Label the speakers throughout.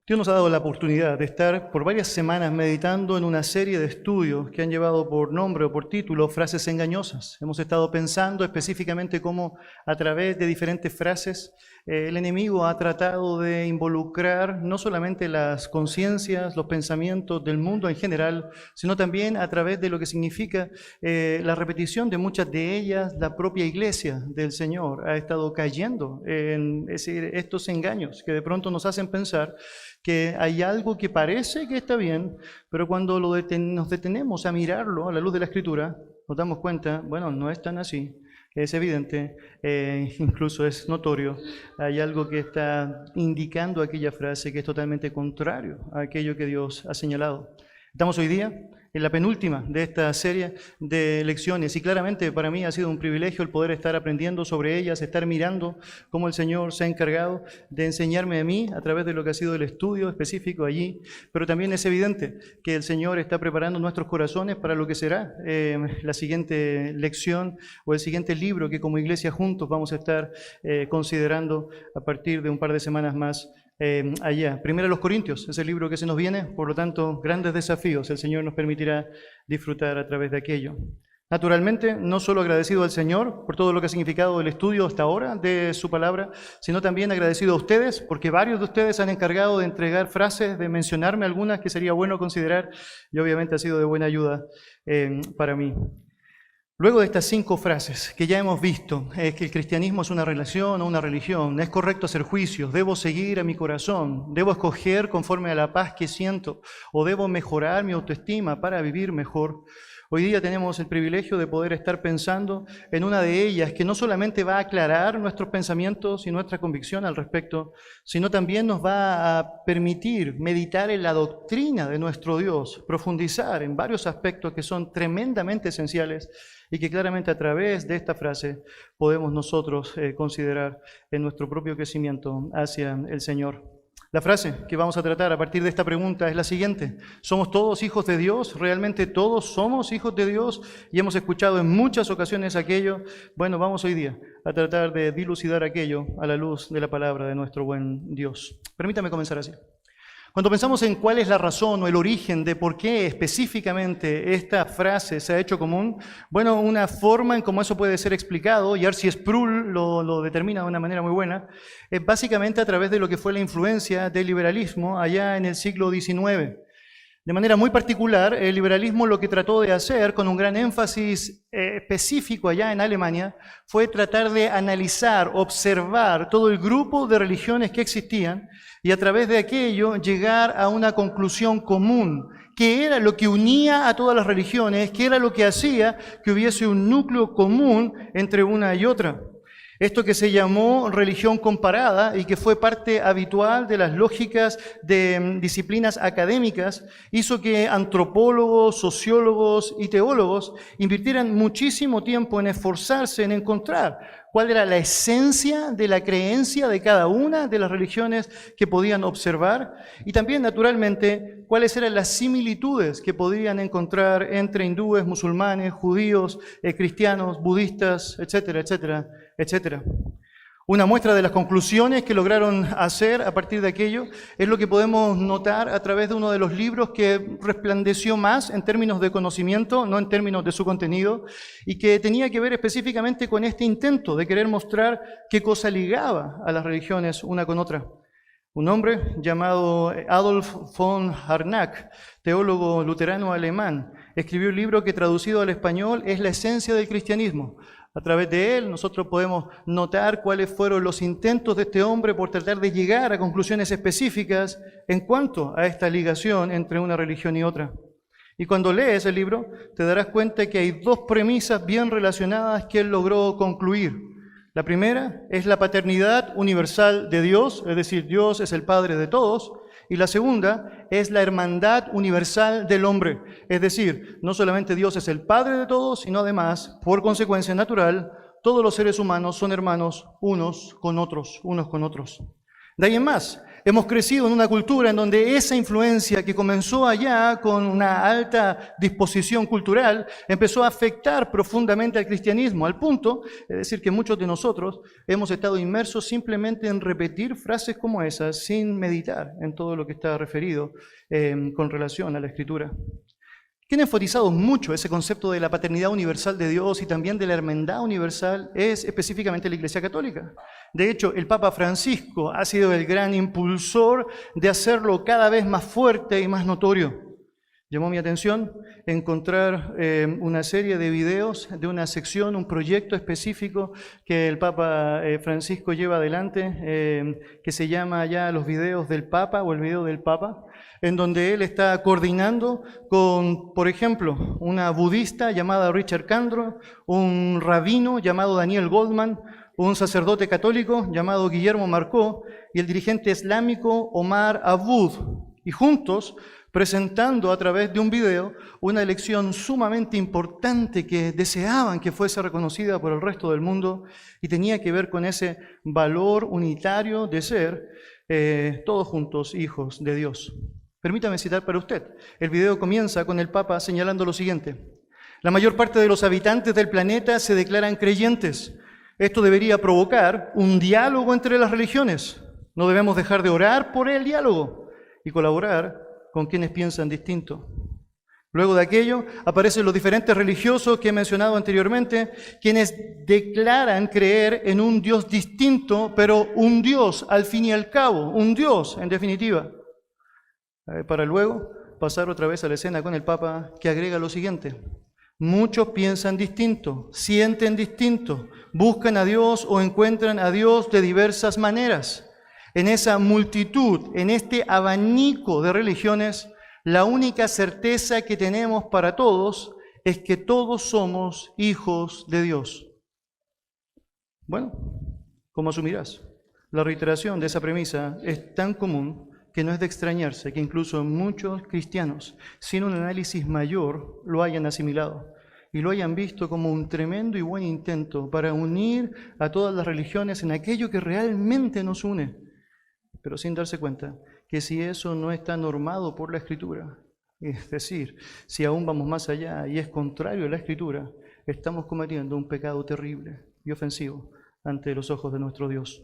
Speaker 1: Dios nos ha dado la oportunidad de estar por varias semanas meditando en una serie de estudios que han llevado por nombre o por título frases engañosas. Hemos estado pensando específicamente cómo a través de diferentes frases el enemigo ha tratado de involucrar no solamente las conciencias, los pensamientos del mundo en general, sino también a través de lo que significa la repetición de muchas de ellas. La propia iglesia del Señor ha estado cayendo en estos engaños que de pronto nos hacen pensar que hay algo que parece que está bien, pero cuando nos detenemos a mirarlo a la luz de la Escritura, nos damos cuenta, bueno, no es tan así, es evidente, incluso es notorio, hay algo que está indicando aquella frase que es totalmente contrario a aquello que Dios ha señalado. Estamos hoy día en la penúltima de esta serie de lecciones y claramente para mí ha sido un privilegio el poder estar aprendiendo sobre ellas, estar mirando cómo el Señor se ha encargado de enseñarme a mí a través de lo que ha sido el estudio específico allí, pero también es evidente que el Señor está preparando nuestros corazones para lo que será la siguiente lección o el siguiente libro que como iglesia juntos vamos a estar considerando a partir de un par de semanas más. Allá. Primero los Corintios, es el libro que se nos viene, por lo tanto, grandes desafíos el Señor nos permitirá disfrutar a través de aquello. Naturalmente, no solo agradecido al Señor por todo lo que ha significado el estudio hasta ahora de su palabra, sino también agradecido a ustedes, porque varios de ustedes han encargado de entregar frases, de mencionarme algunas que sería bueno considerar, y obviamente ha sido de buena ayuda para mí. Luego de estas 5 frases que ya hemos visto, es que el cristianismo es una relación o una religión, es correcto hacer juicios, debo seguir a mi corazón, debo escoger conforme a la paz que siento, o debo mejorar mi autoestima para vivir mejor. Hoy día tenemos el privilegio de poder estar pensando en una de ellas que no solamente va a aclarar nuestros pensamientos y nuestra convicción al respecto, sino también nos va a permitir meditar en la doctrina de nuestro Dios, profundizar en varios aspectos que son tremendamente esenciales y que claramente a través de esta frase podemos nosotros considerar en nuestro propio crecimiento hacia el Señor. La frase que vamos a tratar a partir de esta pregunta es la siguiente: ¿somos todos hijos de Dios? ¿Realmente todos somos hijos de Dios? Y hemos escuchado en muchas ocasiones aquello. Bueno, vamos hoy día a tratar de dilucidar aquello a la luz de la palabra de nuestro buen Dios. Permítame comenzar así. Cuando pensamos en cuál es la razón o el origen de por qué específicamente esta frase se ha hecho común, bueno, una forma en cómo eso puede ser explicado, y R.C. Sproul lo determina de una manera muy buena, es básicamente a través de lo que fue la influencia del liberalismo allá en el siglo XIX. De manera muy particular, el liberalismo lo que trató de hacer, con un gran énfasis específico allá en Alemania, fue tratar de analizar, observar todo el grupo de religiones que existían y a través de aquello llegar a una conclusión común, que era lo que unía a todas las religiones, que era lo que hacía que hubiese un núcleo común entre una y otra. Esto que se llamó religión comparada y que fue parte habitual de las lógicas de disciplinas académicas, hizo que antropólogos, sociólogos y teólogos invirtieran muchísimo tiempo en esforzarse en encontrar cuál era la esencia de la creencia de cada una de las religiones que podían observar y también, naturalmente, cuáles eran las similitudes que podían encontrar entre hindúes, musulmanes, judíos, cristianos, budistas, etcétera, etcétera, etcétera. Una muestra de las conclusiones que lograron hacer a partir de aquello es lo que podemos notar a través de uno de los libros que resplandeció más en términos de conocimiento, no en términos de su contenido, y que tenía que ver específicamente con este intento de querer mostrar qué cosa ligaba a las religiones una con otra. Un hombre llamado Adolf von Harnack, teólogo luterano alemán, escribió un libro que traducido al español es La esencia del cristianismo. A través de él nosotros podemos notar cuáles fueron los intentos de este hombre por tratar de llegar a conclusiones específicas en cuanto a esta ligación entre una religión y otra. Y cuando lees el libro te darás cuenta que hay 2 premisas bien relacionadas que él logró concluir. La primera es la paternidad universal de Dios, es decir, Dios es el Padre de todos. Y la segunda es la hermandad universal del hombre, es decir, no solamente Dios es el Padre de todos, sino además, por consecuencia natural, todos los seres humanos son hermanos unos con otros. De ahí en más, Hemos crecido en una cultura en donde esa influencia que comenzó allá con una alta disposición cultural empezó a afectar profundamente al cristianismo, al punto, es decir, que muchos de nosotros hemos estado inmersos simplemente en repetir frases como esas sin meditar en todo lo que está referido con relación a la Escritura. Quien ha enfatizado mucho ese concepto de la paternidad universal de Dios y también de la hermandad universal es específicamente la Iglesia Católica. De hecho, el Papa Francisco ha sido el gran impulsor de hacerlo cada vez más fuerte y más notorio. Llamó mi atención encontrar una serie de videos de una sección, un proyecto específico que el Papa Francisco lleva adelante, que se llama ya Los Videos del Papa o el Video del Papa, en donde él está coordinando con, por ejemplo, una budista llamada Richard Candro, un rabino llamado Daniel Goldman, un sacerdote católico llamado Guillermo Marcó y el dirigente islámico Omar Aboud, y juntos presentando a través de un video una lección sumamente importante que deseaban que fuese reconocida por el resto del mundo y tenía que ver con ese valor unitario de ser todos juntos hijos de Dios. Permítame citar para usted. El video comienza con el Papa señalando lo siguiente: la mayor parte de los habitantes del planeta se declaran creyentes. Esto debería provocar un diálogo entre las religiones. No debemos dejar de orar por el diálogo y colaborar con quienes piensan distinto. Luego de aquello aparecen los diferentes religiosos que he mencionado anteriormente, quienes declaran creer en un Dios distinto, pero un Dios al fin y al cabo, un Dios en definitiva. Para luego pasar otra vez a la escena con el Papa, que agrega lo siguiente: muchos piensan distinto, sienten distinto, buscan a Dios o encuentran a Dios de diversas maneras. En esa multitud, en este abanico de religiones, la única certeza que tenemos para todos es que todos somos hijos de Dios. Bueno, ¿cómo asumirás? La reiteración de esa premisa es tan común que no es de extrañarse que incluso muchos cristianos, sin un análisis mayor, lo hayan asimilado y lo hayan visto como un tremendo y buen intento para unir a todas las religiones en aquello que realmente nos une, pero sin darse cuenta que si eso no está normado por la Escritura, es decir, si aún vamos más allá y es contrario a la Escritura, estamos cometiendo un pecado terrible y ofensivo ante los ojos de nuestro Dios.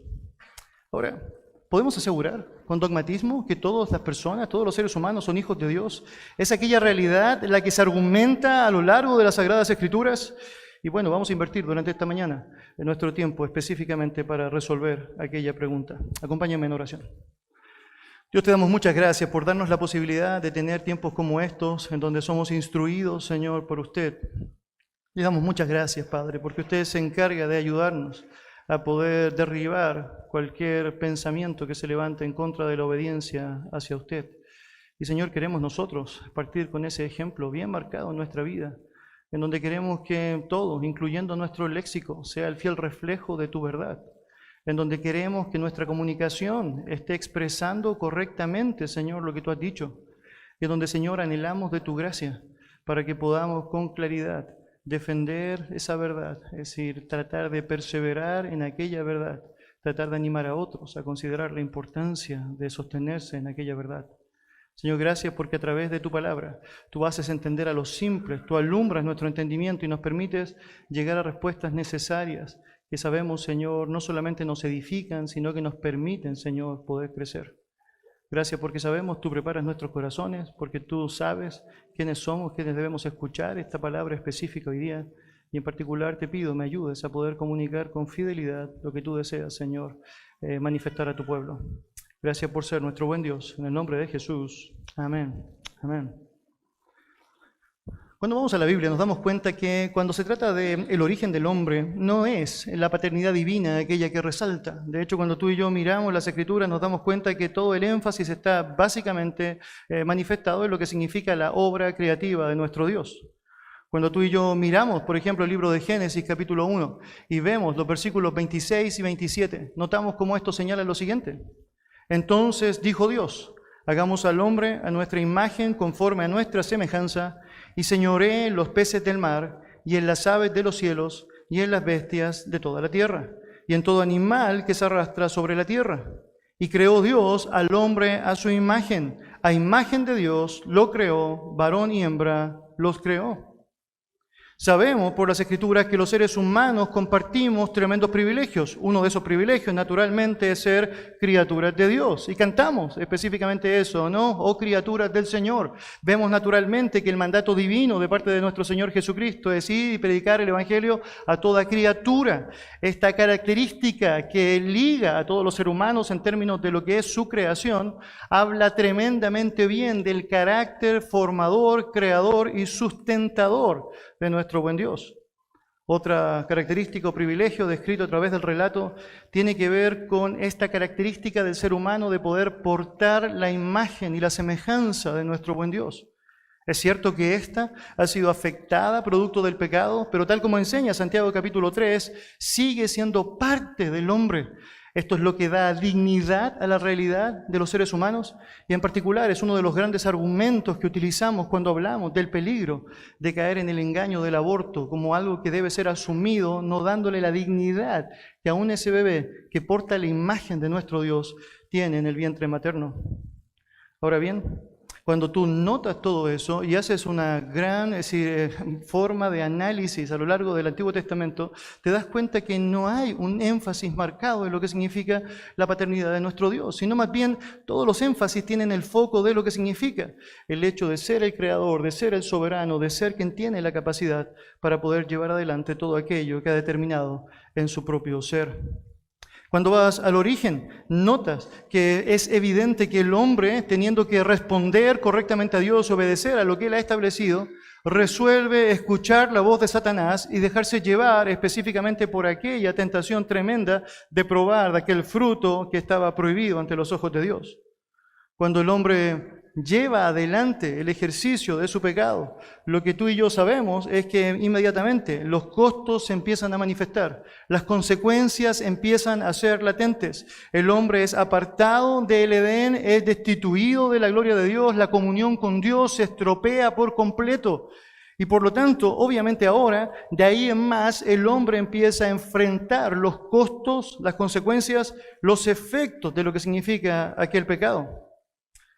Speaker 1: Ahora, ¿podemos asegurar con dogmatismo que todas las personas, todos los seres humanos son hijos de Dios? ¿Es aquella realidad la que se argumenta a lo largo de las Sagradas Escrituras? Y bueno, vamos a invertir durante esta mañana en nuestro tiempo específicamente para resolver aquella pregunta. Acompáñenme en oración. Dios, te damos muchas gracias por darnos la posibilidad de tener tiempos como estos, en donde somos instruidos, Señor, por usted. Le damos muchas gracias, Padre, porque usted se encarga de ayudarnos a poder derribar cualquier pensamiento que se levante en contra de la obediencia hacia usted. Y Señor, queremos nosotros partir con ese ejemplo bien marcado en nuestra vida, en donde queremos que todos, incluyendo nuestro léxico, sea el fiel reflejo de tu verdad, en donde queremos que nuestra comunicación esté expresando correctamente, Señor, lo que tú has dicho, y en donde, Señor, anhelamos de tu gracia para que podamos con claridad defender esa verdad, es decir, tratar de perseverar en aquella verdad, tratar de animar a otros a considerar la importancia de sostenerse en aquella verdad. Señor, gracias porque a través de tu palabra tú haces entender a los simples, tú alumbras nuestro entendimiento y nos permites llegar a respuestas necesarias que sabemos, Señor, no solamente nos edifican, sino que nos permiten, Señor, poder crecer. Gracias porque sabemos, tú preparas nuestros corazones, porque tú sabes quiénes somos, quiénes debemos escuchar esta palabra específica hoy día. Y en particular te pido, me ayudes a poder comunicar con fidelidad lo que tú deseas, Señor, manifestar a tu pueblo. Gracias por ser nuestro buen Dios. En el nombre de Jesús. Amén. Amén. Cuando vamos a la Biblia nos damos cuenta que cuando se trata del origen del hombre, no es la paternidad divina aquella que resalta. De hecho, cuando tú y yo miramos las Escrituras nos damos cuenta que todo el énfasis está básicamente manifestado en lo que significa la obra creativa de nuestro Dios. Cuando tú y yo miramos, por ejemplo, el libro de Génesis, capítulo 1, y vemos los versículos 26 y 27, notamos cómo esto señala lo siguiente. Entonces dijo Dios, hagamos al hombre a nuestra imagen conforme a nuestra semejanza, y señoree en los peces del mar, y en las aves de los cielos, y en las bestias de toda la tierra, y en todo animal que se arrastra sobre la tierra. Y creó Dios al hombre a su imagen. A imagen de Dios lo creó, varón y hembra los creó. Sabemos por las Escrituras que los seres humanos compartimos tremendos privilegios. Uno de esos privilegios, naturalmente, es ser criaturas de Dios. Y cantamos específicamente eso, ¿no? Oh criaturas del Señor. Vemos naturalmente que el mandato divino de parte de nuestro Señor Jesucristo es ir y predicar el Evangelio a toda criatura. Esta característica que liga a todos los seres humanos en términos de lo que es su creación, habla tremendamente bien del carácter formador, creador y sustentador de nuestro buen Dios. Otra característica o privilegio descrito a través del relato tiene que ver con esta característica del ser humano de poder portar la imagen y la semejanza de nuestro buen Dios. Es cierto que esta ha sido afectada producto del pecado, pero tal como enseña Santiago capítulo 3, sigue siendo parte del hombre. Esto es lo que da dignidad a la realidad de los seres humanos y en particular es uno de los grandes argumentos que utilizamos cuando hablamos del peligro de caer en el engaño del aborto como algo que debe ser asumido, no dándole la dignidad que aún ese bebé que porta la imagen de nuestro Dios tiene en el vientre materno. Ahora bien, cuando tú notas todo eso y haces una gran forma de análisis a lo largo del Antiguo Testamento, te das cuenta que no hay un énfasis marcado en lo que significa la paternidad de nuestro Dios, sino más bien todos los énfasis tienen el foco de lo que significa el hecho de ser el creador, de ser el soberano, de ser quien tiene la capacidad para poder llevar adelante todo aquello que ha determinado en su propio ser. Cuando vas al origen, notas que es evidente que el hombre, teniendo que responder correctamente a Dios, obedecer a lo que Él ha establecido, resuelve escuchar la voz de Satanás y dejarse llevar específicamente por aquella tentación tremenda de probar de aquel fruto que estaba prohibido ante los ojos de Dios. Cuando el hombre lleva adelante el ejercicio de su pecado, lo que tú y yo sabemos es que inmediatamente los costos se empiezan a manifestar, las consecuencias empiezan a ser latentes. El hombre es apartado del Edén, es destituido de la gloria de Dios, la comunión con Dios se estropea por completo. Y por lo tanto, obviamente ahora, de ahí en más, el hombre empieza a enfrentar los costos, las consecuencias, los efectos de lo que significa aquel pecado.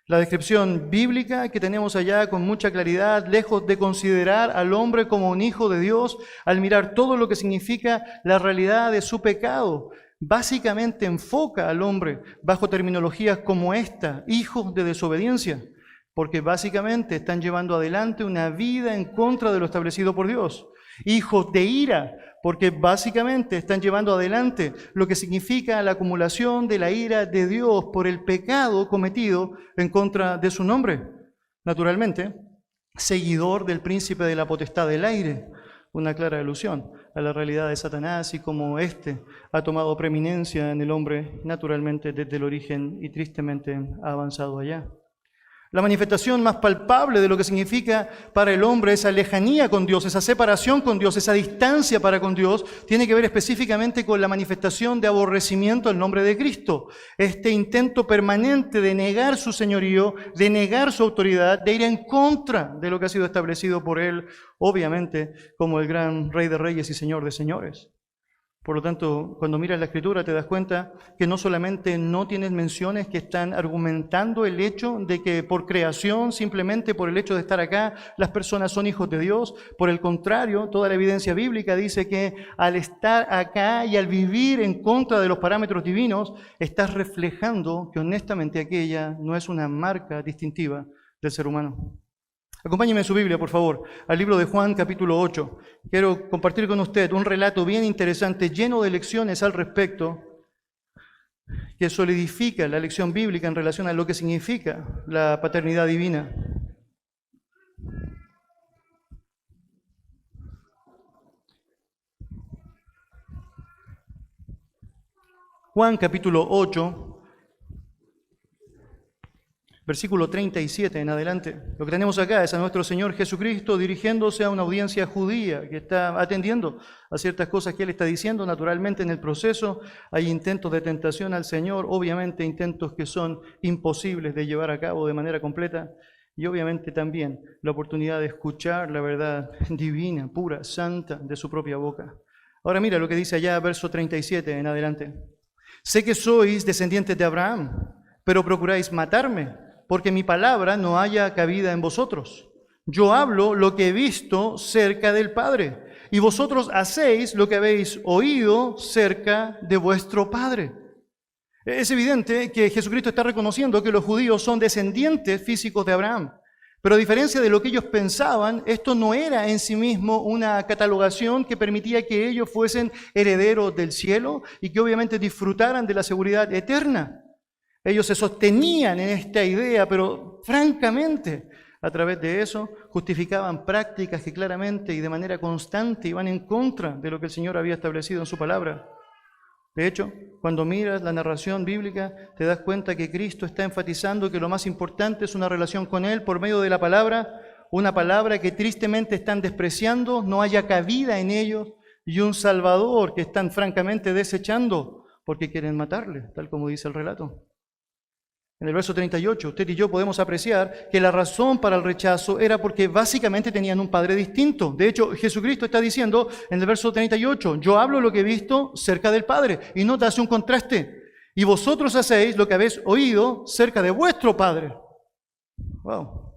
Speaker 1: La descripción bíblica que tenemos allá con mucha claridad, lejos de considerar al hombre como un hijo de Dios, al mirar todo lo que significa la realidad de su pecado, básicamente enfoca al hombre bajo terminologías como esta, hijos de desobediencia, porque básicamente están llevando adelante una vida en contra de lo establecido por Dios. Hijos de ira, porque básicamente están llevando adelante lo que significa la acumulación de la ira de Dios por el pecado cometido en contra de su nombre. Naturalmente, seguidor del príncipe de la potestad del aire, una clara alusión a la realidad de Satanás y cómo éste ha tomado preeminencia en el hombre naturalmente desde el origen y tristemente ha avanzado allá. La manifestación más palpable de lo que significa para el hombre esa lejanía con Dios, esa separación con Dios, esa distancia para con Dios, tiene que ver específicamente con la manifestación de aborrecimiento al nombre de Cristo. Este intento permanente de negar su señorío, de negar su autoridad, de ir en contra de lo que ha sido establecido por Él, obviamente como el gran Rey de Reyes y Señor de Señores. Por lo tanto, cuando miras la Escritura te das cuenta que no solamente no tienes menciones que están argumentando el hecho de que por creación, simplemente por el hecho de estar acá, las personas son hijos de Dios. Por el contrario, toda la evidencia bíblica dice que al estar acá y al vivir en contra de los parámetros divinos, estás reflejando que honestamente aquella no es una marca distintiva del ser humano. Acompáñeme en su Biblia, por favor, al libro de Juan, capítulo 8. Quiero compartir con usted un relato bien interesante, lleno de lecciones al respecto, que solidifica la lección bíblica en relación a lo que significa la paternidad divina. Juan, capítulo 8. Versículo 37 en adelante. Lo que tenemos acá es a nuestro Señor Jesucristo dirigiéndose a una audiencia judía que está atendiendo a ciertas cosas que Él está diciendo. Naturalmente en el proceso hay intentos de tentación al Señor, obviamente intentos que son imposibles de llevar a cabo de manera completa y obviamente también la oportunidad de escuchar la verdad divina, pura, santa de su propia boca. Ahora mira lo que dice allá, verso 37 en adelante. Sé que sois descendientes de Abraham, pero procuráis matarme, porque mi palabra no haya cabida en vosotros. Yo hablo lo que he visto cerca del Padre, y vosotros hacéis lo que habéis oído cerca de vuestro Padre. Es evidente que Jesucristo está reconociendo que los judíos son descendientes físicos de Abraham. Pero a diferencia de lo que ellos pensaban, esto no era en sí mismo una catalogación que permitía que ellos fuesen herederos del cielo y que obviamente disfrutaran de la seguridad eterna. Ellos se sostenían en esta idea, pero francamente, a través de eso, justificaban prácticas que claramente y de manera constante iban en contra de lo que el Señor había establecido en su palabra. De hecho, cuando miras la narración bíblica, te das cuenta que Cristo está enfatizando que lo más importante es una relación con Él por medio de la palabra, una palabra que tristemente están despreciando, no haya cabida en ellos, y un Salvador que están francamente desechando porque quieren matarle, tal como dice el relato. En el verso 38, usted y yo podemos apreciar que la razón para el rechazo era porque básicamente tenían un padre distinto. De hecho, Jesucristo está diciendo en el verso 38, yo hablo lo que he visto cerca del Padre. Y no te hace un contraste. Y vosotros hacéis lo que habéis oído cerca de vuestro Padre. Wow.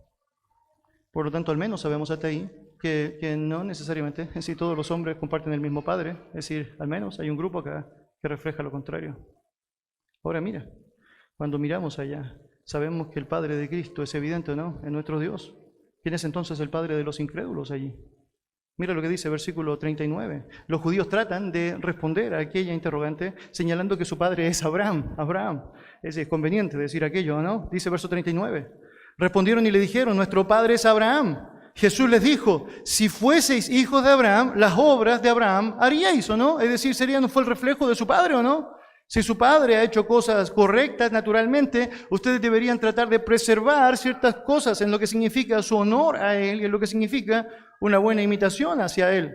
Speaker 1: Por lo tanto, al menos sabemos hasta ahí que no necesariamente si todos los hombres comparten el mismo Padre. Es decir, al menos hay un grupo acá que refleja lo contrario. Ahora mira. Cuando miramos allá, sabemos que el Padre de Cristo es evidente, ¿no? En nuestro Dios. ¿Quién es entonces el Padre de los incrédulos allí? Mira lo que dice versículo 39. Los judíos tratan de responder a aquella interrogante señalando que su padre es Abraham. Abraham. Es conveniente decir aquello, ¿no? Dice verso 39. Respondieron y le dijeron, nuestro padre es Abraham. Jesús les dijo, si fueseis hijos de Abraham, las obras de Abraham haríais, ¿o no? Es decir, ¿no fue el reflejo de su padre o no? Si su padre ha hecho cosas correctas, naturalmente, ustedes deberían tratar de preservar ciertas cosas en lo que significa su honor a él y en lo que significa una buena imitación hacia él.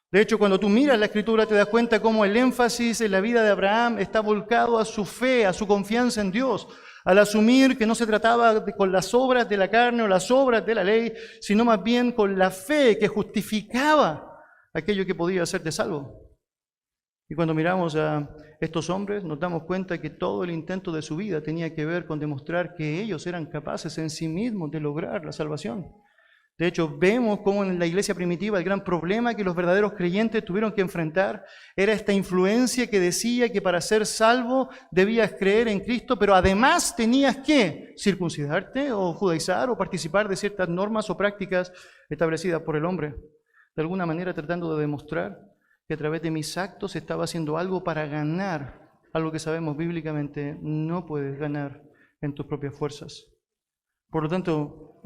Speaker 1: De hecho, cuando tú miras la Escritura te das cuenta cómo el énfasis en la vida de Abraham está volcado a su fe, a su confianza en Dios, al asumir que no se trataba con las obras de la carne o las obras de la ley, sino más bien con la fe que justificaba aquello que podía hacerte salvo. Y cuando miramos a estos hombres, nos damos cuenta que todo el intento de su vida tenía que ver con demostrar que ellos eran capaces en sí mismos de lograr la salvación. De hecho, vemos cómo en la iglesia primitiva el gran problema que los verdaderos creyentes tuvieron que enfrentar era esta influencia que decía que para ser salvo debías creer en Cristo, pero además tenías que circuncidarte o judaizar o participar de ciertas normas o prácticas establecidas por el hombre. De alguna manera tratando de demostrar que a través de mis actos estaba haciendo algo para ganar algo que sabemos bíblicamente no puedes ganar en tus propias fuerzas. Por lo tanto,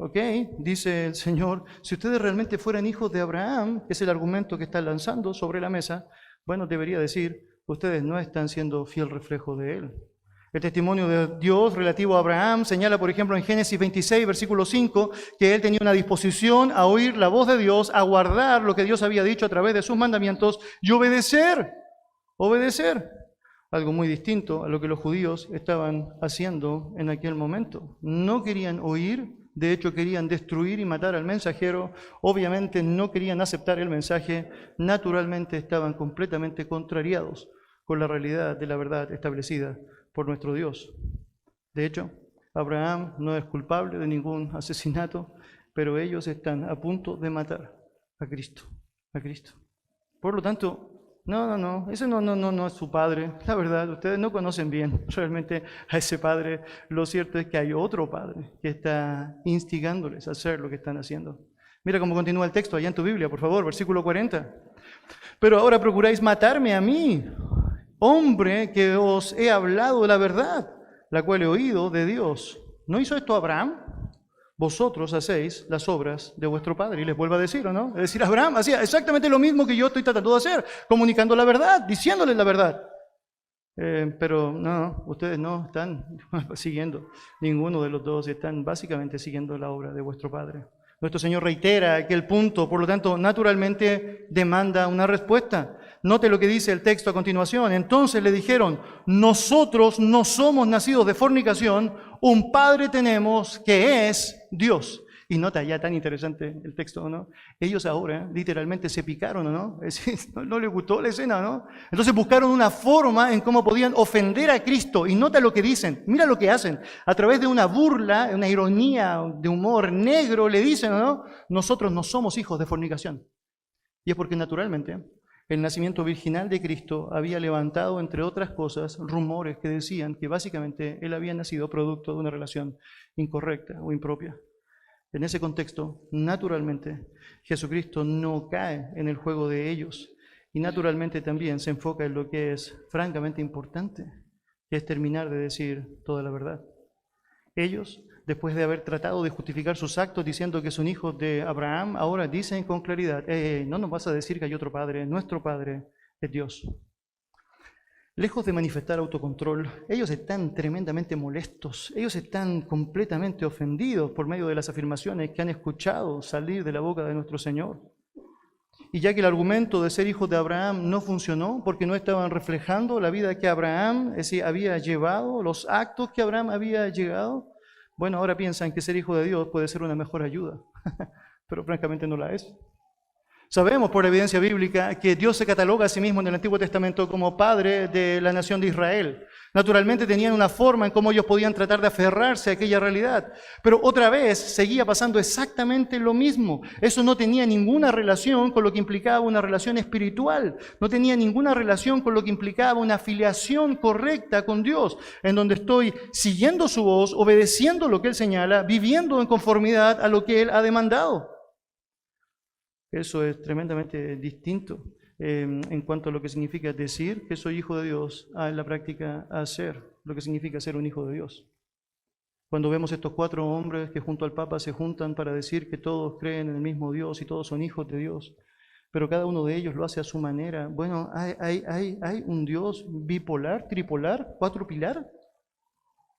Speaker 1: dice el Señor, si ustedes realmente fueran hijos de Abraham, que es el argumento que está lanzando sobre la mesa, bueno, debería decir, ustedes no están siendo fiel reflejo de Él. El testimonio de Dios relativo a Abraham señala, por ejemplo, en Génesis 26, versículo 5, que él tenía una disposición a oír la voz de Dios, a guardar lo que Dios había dicho a través de sus mandamientos y obedecer. Algo muy distinto a lo que los judíos estaban haciendo en aquel momento. No querían oír, de hecho querían destruir y matar al mensajero. Obviamente no querían aceptar el mensaje, naturalmente estaban completamente contrariados con la realidad de la verdad establecida por nuestro Dios. De hecho, Abraham no es culpable de ningún asesinato, pero ellos están a punto de matar a Cristo. Por lo tanto, ese no es su padre. La verdad, ustedes no conocen bien realmente a ese padre. Lo cierto es que hay otro padre que está instigándoles a hacer lo que están haciendo. Mira cómo continúa el texto allá en tu Biblia, por favor, versículo 40. Pero ahora procuráis matarme a mí, hombre que os he hablado la verdad, la cual he oído de Dios. ¿No hizo esto Abraham? Vosotros hacéis las obras de vuestro padre. Y les vuelvo a decir, ¿o no? Es decir, Abraham hacía exactamente lo mismo que yo estoy tratando de hacer, comunicando la verdad, diciéndoles la verdad. Pero no, ustedes no están siguiendo, ninguno de los dos están básicamente siguiendo la obra de vuestro padre. Nuestro Señor reitera aquel punto, por lo tanto, naturalmente demanda una respuesta. Note lo que dice el texto a continuación. Entonces le dijeron, nosotros no somos nacidos de fornicación, un Padre tenemos que es Dios. Y nota ya tan interesante el texto, ¿no? Ellos ahora literalmente se picaron, ¿no? Es decir, no les gustó la escena, ¿no? Entonces buscaron una forma en cómo podían ofender a Cristo. Y nota lo que dicen, mira lo que hacen. A través de una burla, una ironía, de humor negro, le dicen, ¿no? Nosotros no somos hijos de fornicación. Y es porque naturalmente el nacimiento virginal de Cristo había levantado, entre otras cosas, rumores que decían que básicamente Él había nacido producto de una relación incorrecta o impropia. En ese contexto, naturalmente, Jesucristo no cae en el juego de ellos y naturalmente también se enfoca en lo que es francamente importante, que es terminar de decir toda la verdad. Ellos, después de haber tratado de justificar sus actos diciendo que son hijos de Abraham, ahora dicen con claridad, no nos vas a decir que hay otro Padre, nuestro Padre es Dios. Lejos de manifestar autocontrol, ellos están tremendamente molestos, ellos están completamente ofendidos por medio de las afirmaciones que han escuchado salir de la boca de nuestro Señor. Y ya que el argumento de ser hijos de Abraham no funcionó porque no estaban reflejando la vida que Abraham había llevado, los actos que Abraham había llegado, bueno, ahora piensan que ser hijo de Dios puede ser una mejor ayuda, pero francamente no la es. Sabemos por evidencia bíblica que Dios se cataloga a sí mismo en el Antiguo Testamento como Padre de la nación de Israel. Naturalmente tenían una forma en cómo ellos podían tratar de aferrarse a aquella realidad. Pero otra vez seguía pasando exactamente lo mismo. Eso no tenía ninguna relación con lo que implicaba una relación espiritual. No tenía ninguna relación con lo que implicaba una afiliación correcta con Dios, en donde estoy siguiendo su voz, obedeciendo lo que Él señala, viviendo en conformidad a lo que Él ha demandado. Eso es tremendamente distinto en cuanto a lo que significa decir que soy hijo de Dios, a en la práctica hacer lo que significa ser un hijo de Dios. Cuando vemos estos 4 hombres que junto al Papa se juntan para decir que todos creen en el mismo Dios y todos son hijos de Dios, pero cada uno de ellos lo hace a su manera. Bueno, ¿hay un Dios bipolar, tripolar, cuatropilar?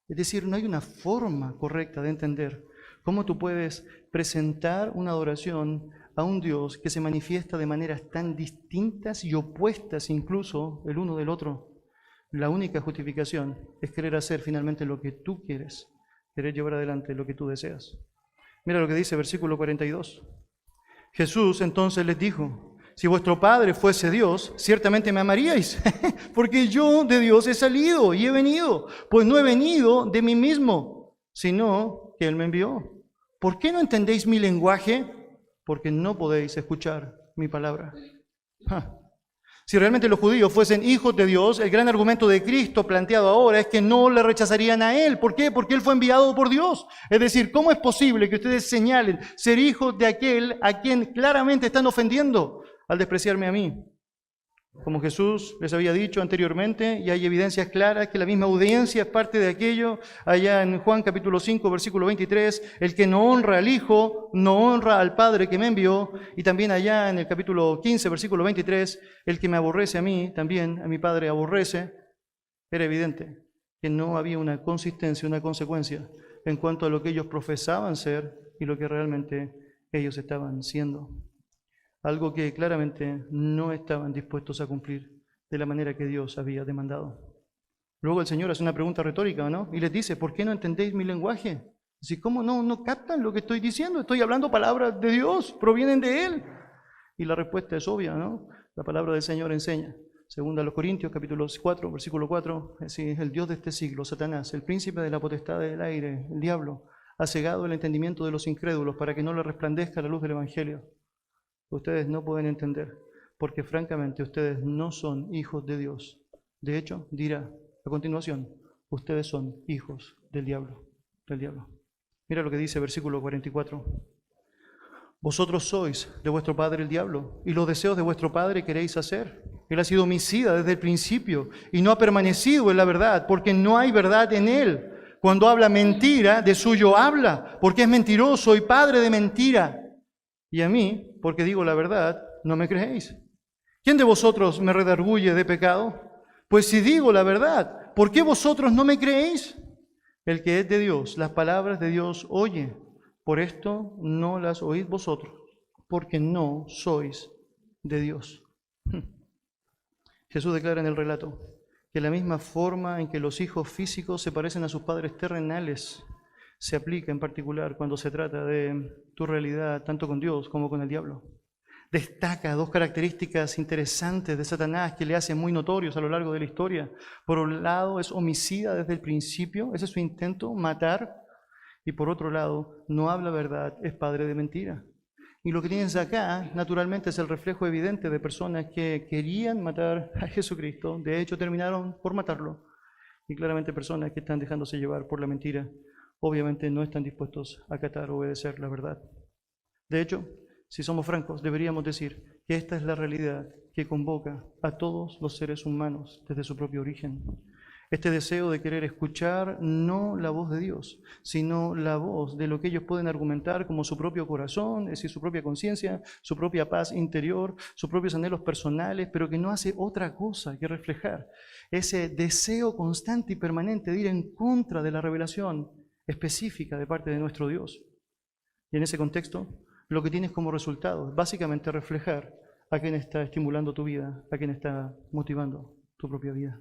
Speaker 1: Es decir, no hay una forma correcta de entender cómo tú puedes presentar una adoración a un Dios que se manifiesta de maneras tan distintas y opuestas incluso el uno del otro. La única justificación es querer hacer finalmente lo que tú quieres, querer llevar adelante lo que tú deseas. Mira lo que dice versículo 42. Jesús entonces les dijo, si vuestro Padre fuese Dios, ciertamente me amaríais, porque yo de Dios he salido y he venido, pues no he venido de mí mismo, sino que Él me envió. ¿Por qué no entendéis mi lenguaje? Porque no podéis escuchar mi palabra. Si realmente los judíos fuesen hijos de Dios, el gran argumento de Cristo planteado ahora es que no le rechazarían a Él. ¿Por qué? Porque Él fue enviado por Dios. Es decir, ¿cómo es posible que ustedes señalen ser hijos de aquel a quien claramente están ofendiendo al despreciarme a mí? Como Jesús les había dicho anteriormente, y hay evidencias claras que la misma audiencia es parte de aquello, allá en Juan capítulo 5, versículo 23, el que no honra al Hijo, no honra al Padre que me envió, y también allá en el capítulo 15, versículo 23, el que me aborrece a mí, también a mi Padre aborrece. Era evidente que no había una consistencia, una consecuencia en cuanto a lo que ellos profesaban ser y lo que realmente ellos estaban siendo. Algo que claramente no estaban dispuestos a cumplir de la manera que Dios había demandado. Luego el Señor hace una pregunta retórica, ¿no? Y les dice, ¿por qué no entendéis mi lenguaje? Así, ¿cómo no captan lo que estoy diciendo? Estoy hablando palabras de Dios, provienen de Él. Y la respuesta es obvia, ¿no? La palabra del Señor enseña. Segunda a los Corintios, capítulo 4, versículo 4, es el Dios de este siglo, Satanás, el príncipe de la potestad del aire, el diablo, ha cegado el entendimiento de los incrédulos para que no le resplandezca la luz del Evangelio. Ustedes no pueden entender, porque francamente ustedes no son hijos de Dios. De hecho, dirá a continuación, ustedes son hijos del diablo. Mira lo que dice versículo 44. Vosotros sois de vuestro padre el diablo, y los deseos de vuestro padre queréis hacer. Él ha sido homicida desde el principio, y no ha permanecido en la verdad, porque no hay verdad en él. Cuando habla mentira, de suyo habla, porque es mentiroso y padre de mentira. Y a mí, porque digo la verdad, no me creéis. ¿Quién de vosotros me redarguye de pecado? Pues si digo la verdad, ¿por qué vosotros no me creéis? El que es de Dios, las palabras de Dios oye. Por esto no las oís vosotros, porque no sois de Dios. Jesús declara en el relato que la misma forma en que los hijos físicos se parecen a sus padres terrenales, se aplica en particular cuando se trata de tu realidad tanto con Dios como con el diablo. Destaca dos características interesantes de Satanás que le hacen muy notorios a lo largo de la historia. Por un lado, es homicida desde el principio, ese es su intento, matar. Y por otro lado, no habla verdad, es padre de mentira. Y lo que tienes acá, naturalmente, es el reflejo evidente de personas que querían matar a Jesucristo, de hecho terminaron por matarlo. Y claramente personas que están dejándose llevar por la mentira, obviamente no están dispuestos a acatar o obedecer la verdad. De hecho, si somos francos, deberíamos decir que esta es la realidad que convoca a todos los seres humanos desde su propio origen. Este deseo de querer escuchar no la voz de Dios, sino la voz de lo que ellos pueden argumentar como su propio corazón, es decir, su propia conciencia, su propia paz interior, sus propios anhelos personales, pero que no hace otra cosa que reflejar ese deseo constante y permanente de ir en contra de la revelación específica de parte de nuestro Dios. Y en ese contexto, lo que tienes como resultado es básicamente reflejar a quien está estimulando tu vida, a quien está motivando tu propia vida.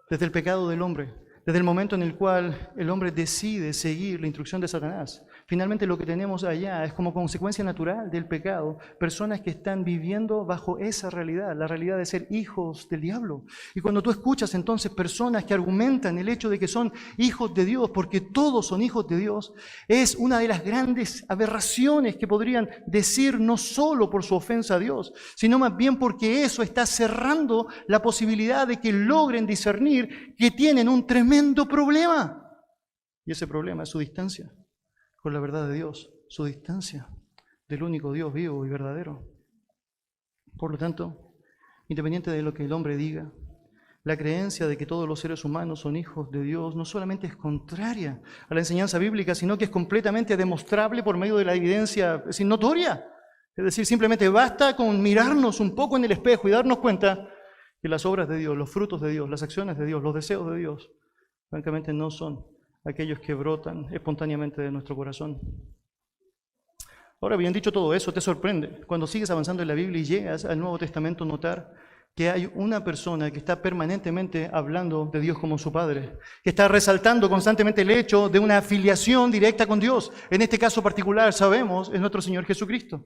Speaker 1: Desde el pecado del hombre, desde el momento en el cual el hombre decide seguir la instrucción de Satanás, finalmente lo que tenemos allá es como consecuencia natural del pecado, personas que están viviendo bajo esa realidad, la realidad de ser hijos del diablo. Y cuando tú escuchas entonces personas que argumentan el hecho de que son hijos de Dios, porque todos son hijos de Dios, es una de las grandes aberraciones que podrían decir no solo por su ofensa a Dios, sino más bien porque eso está cerrando la posibilidad de que logren discernir que tienen un tremendo problema. Y ese problema es su distancia con la verdad de Dios, su distancia del único Dios vivo y verdadero. Por lo tanto, independiente de lo que el hombre diga, la creencia de que todos los seres humanos son hijos de Dios no solamente es contraria a la enseñanza bíblica, sino que es completamente demostrable por medio de la evidencia notoria. Es decir, simplemente basta con mirarnos un poco en el espejo y darnos cuenta que las obras de Dios, los frutos de Dios, las acciones de Dios, los deseos de Dios, francamente no son aquellos que brotan espontáneamente de nuestro corazón. Ahora bien, dicho todo eso, te sorprende cuando sigues avanzando en la Biblia y llegas al Nuevo Testamento notar que hay una persona que está permanentemente hablando de Dios como su Padre, que está resaltando constantemente el hecho de una afiliación directa con Dios. En este caso particular, sabemos, es nuestro Señor Jesucristo.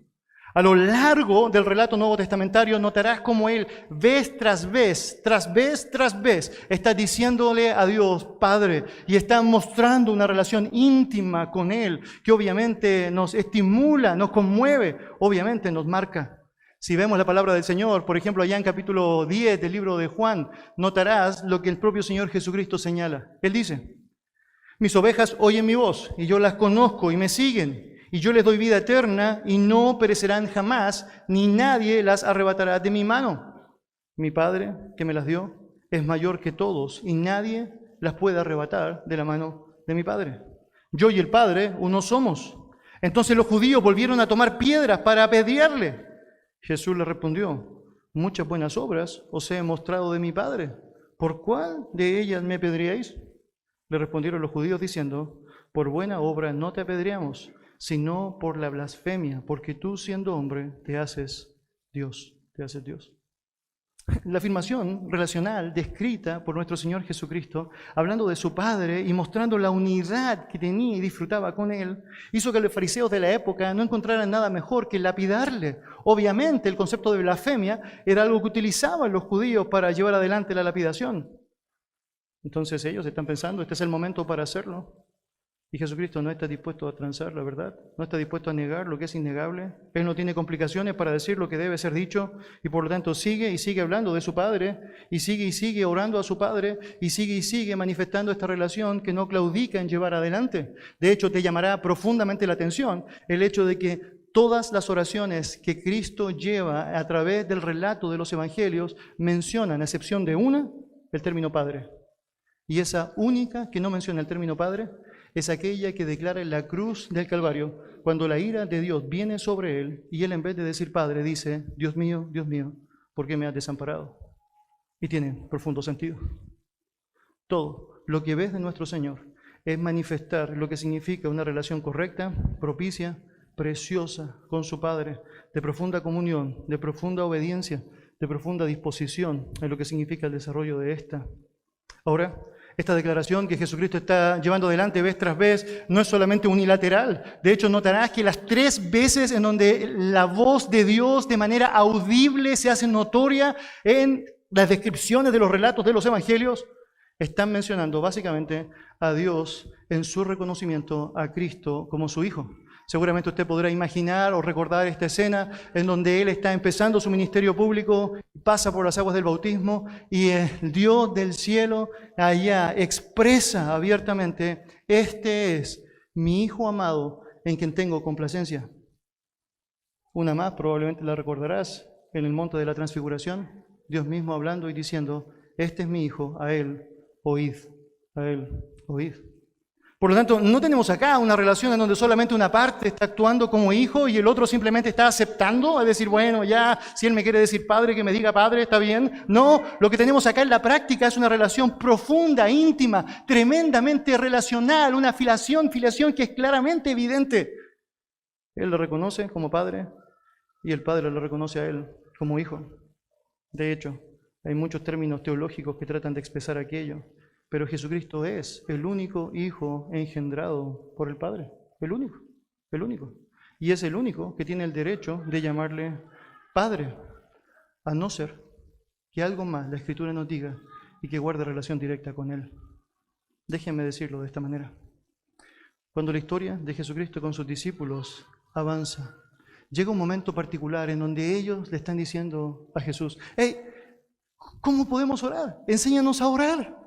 Speaker 1: A lo largo del relato nuevo testamentario notarás cómo Él, vez tras vez, está diciéndole a Dios, Padre, y está mostrando una relación íntima con Él, que obviamente nos estimula, nos conmueve, obviamente nos marca. Si vemos la palabra del Señor, por ejemplo, allá en capítulo 10 del libro de Juan, notarás lo que el propio Señor Jesucristo señala. Él dice, mis ovejas oyen mi voz, y yo las conozco y me siguen. Y yo les doy vida eterna y no perecerán jamás, ni nadie las arrebatará de mi mano. Mi Padre, que me las dio, es mayor que todos y nadie las puede arrebatar de la mano de mi Padre. Yo y el Padre uno somos. Entonces los judíos volvieron a tomar piedras para apedrearle. Jesús le respondió, muchas buenas obras os he mostrado de mi Padre. ¿Por cuál de ellas me apedreáis? Le respondieron los judíos diciendo, por buena obra no te apedreamos, sino por la blasfemia, porque tú siendo hombre te haces Dios, La afirmación relacional descrita por nuestro Señor Jesucristo, hablando de su Padre y mostrando la unidad que tenía y disfrutaba con Él, hizo que los fariseos de la época no encontraran nada mejor que lapidarle. Obviamente el concepto de blasfemia era algo que utilizaban los judíos para llevar adelante la lapidación. Entonces ellos están pensando, este es el momento para hacerlo. Y Jesucristo no está dispuesto a transar la verdad, no está dispuesto a negar lo que es innegable. Él no tiene complicaciones para decir lo que debe ser dicho y por lo tanto sigue y sigue hablando de su Padre y sigue orando a su Padre y sigue manifestando esta relación que no claudica en llevar adelante. De hecho, te llamará profundamente la atención el hecho de que todas las oraciones que Cristo lleva a través del relato de los evangelios mencionan, a excepción de una, el término Padre. Y esa única que no menciona el término Padre es aquella que declara en la cruz del Calvario, cuando la ira de Dios viene sobre Él, y Él en vez de decir Padre, dice, Dios mío, ¿por qué me has desamparado? Y tiene profundo sentido. Todo lo que ves de nuestro Señor es manifestar lo que significa una relación correcta, propicia, preciosa con su Padre, de profunda comunión, de profunda obediencia, de profunda disposición en lo que significa el desarrollo de esta. Ahora, Esta declaración que Jesucristo está llevando adelante vez tras vez no es solamente unilateral. De hecho, notarás que las 3 veces en donde la voz de Dios de manera audible se hace notoria en las descripciones de los relatos de los evangelios, están mencionando básicamente a Dios en su reconocimiento a Cristo como su Hijo. Seguramente usted podrá imaginar o recordar esta escena en donde Él está empezando su ministerio público, pasa por las aguas del bautismo y el Dios del cielo allá expresa abiertamente: este es mi Hijo amado en quien tengo complacencia. Una más probablemente la recordarás en el monte de la transfiguración, Dios mismo hablando y diciendo: este es mi Hijo, a Él oíd, a Él oíd. Por lo tanto, no tenemos acá una relación en donde solamente una parte está actuando como hijo y el otro simplemente está aceptando, a decir, bueno, ya, si él me quiere decir padre, que me diga padre, está bien. No, lo que tenemos acá en la práctica es una relación profunda, íntima, tremendamente relacional, una filiación que es claramente evidente. Él lo reconoce como padre y el padre lo reconoce a él como hijo. De hecho, hay muchos términos teológicos que tratan de expresar aquello. Pero Jesucristo es el único Hijo engendrado por el Padre. El único. Y es el único que tiene el derecho de llamarle Padre, a no ser que algo más la Escritura nos diga y que guarde relación directa con Él. Déjenme decirlo de esta manera. Cuando la historia de Jesucristo con sus discípulos avanza, llega un momento particular en donde ellos le están diciendo a Jesús: hey, ¿cómo podemos orar? Enséñanos a orar.